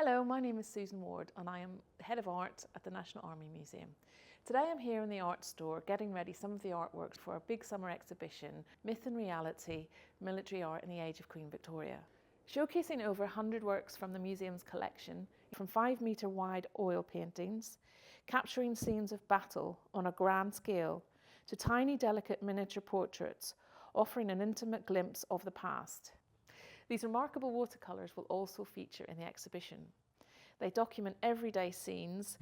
Hello, my name is Susan Ward and I am Head of Art at the National Army Museum. Today I'm here in the art store getting ready some of the artworks for our big summer exhibition, Myth and Reality, Military Art in the Age of Queen Victoria. Showcasing over 100 works from the museum's collection, from 5-metre wide oil paintings, capturing scenes of battle on a grand scale, to tiny delicate miniature portraits, offering an intimate glimpse of the past. These remarkable watercolours will also feature in the exhibition. They document everyday scenes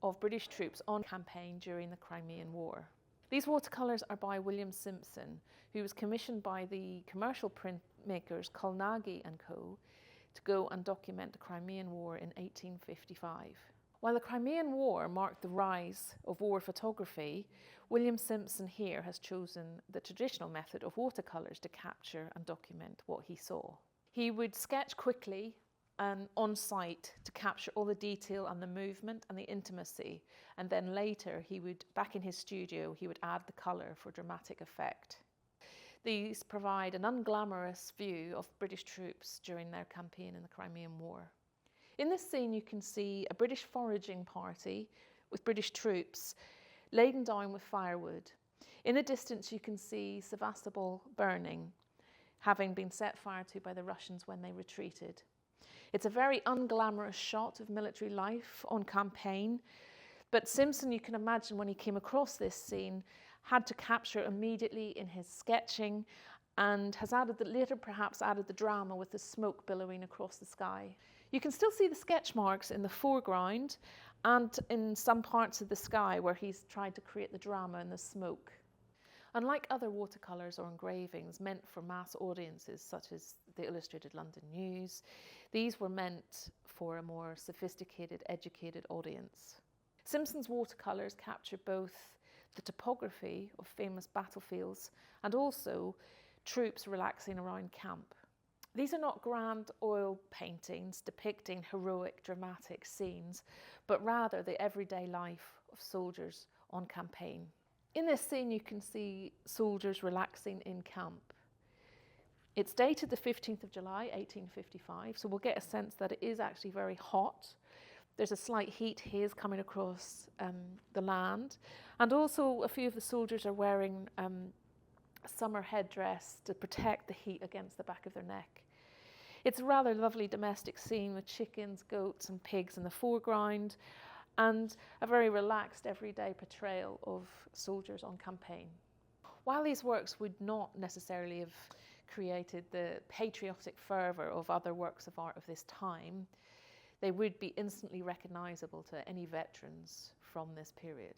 of British troops on campaign during the Crimean War. These watercolours are by William Simpson, who was commissioned by the commercial printmakers Carnegie & Co. to go and document the Crimean War in 1855. While the Crimean War marked the rise of war photography, William Simpson here has chosen the traditional method of watercolours to capture and document what he saw. He would sketch quickly and on site to capture all the detail and the movement and the intimacy, and then later he would, back in his studio, he would add the colour for dramatic effect. These provide an unglamorous view of British troops during their campaign in the Crimean War. In this scene you can see a British foraging party with British troops laden down with firewood. In the distance you can see Sevastopol burning, having been set fire to by the Russians when they retreated. It's a very unglamorous shot of military life on campaign, but Simpson, you can imagine, when he came across this scene, had to capture immediately in his sketching, and has later perhaps added the drama with the smoke billowing across the sky. You can still see the sketch marks in the foreground and in some parts of the sky where he's tried to create the drama and the smoke. Unlike other watercolours or engravings meant for mass audiences such as the Illustrated London News, these were meant for a more sophisticated, educated audience. Simpson's watercolours capture both the topography of famous battlefields and also troops relaxing around camp. These are not grand oil paintings depicting heroic, dramatic scenes, but rather the everyday life of soldiers on campaign. In this scene you can see soldiers relaxing in camp. It's dated the 15th of July 1855, so we'll get a sense that it is actually very hot. There's a slight heat haze coming across the land, and also a few of the soldiers are wearing a summer headdress to protect the heat against the back of their neck. It's a rather lovely domestic scene with chickens, goats and pigs in the foreground, and a very relaxed everyday portrayal of soldiers on campaign. While these works would not necessarily have created the patriotic fervour of other works of art of this time, they would be instantly recognisable to any veterans from this period.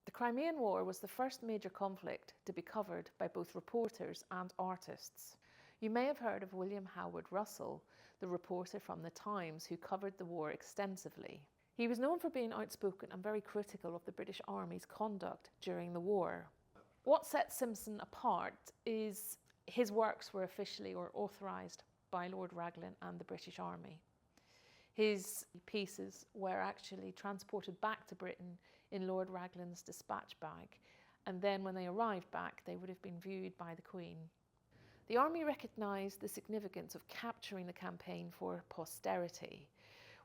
The Crimean War was the first major conflict to be covered by both reporters and artists. You may have heard of William Howard Russell, the reporter from the Times who covered the war extensively. He was known for being outspoken and very critical of the British Army's conduct during the war. What sets Simpson apart is his works were officially or authorised by Lord Raglan and the British Army. His pieces were actually transported back to Britain in Lord Raglan's dispatch bag, and then when they arrived back they would have been viewed by the Queen. The Army recognised the significance of capturing the campaign for posterity.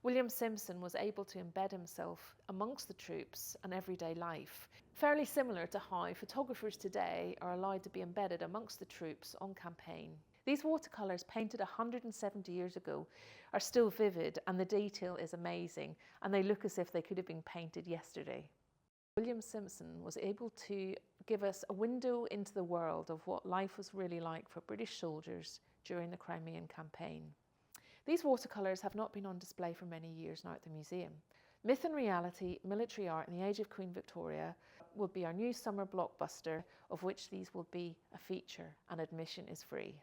William Simpson was able to embed himself amongst the troops and everyday life, fairly similar to how photographers today are allowed to be embedded amongst the troops on campaign. These watercolours, painted 170 years ago, are still vivid, and the detail is amazing, and they look as if they could have been painted yesterday. William Simpson was able to give us a window into the world of what life was really like for British soldiers during the Crimean campaign. These watercolours have not been on display for many years now at the museum. Myth and Reality, Military Art in the Age of Queen Victoria will be our new summer blockbuster, of which these will be a feature, and admission is free.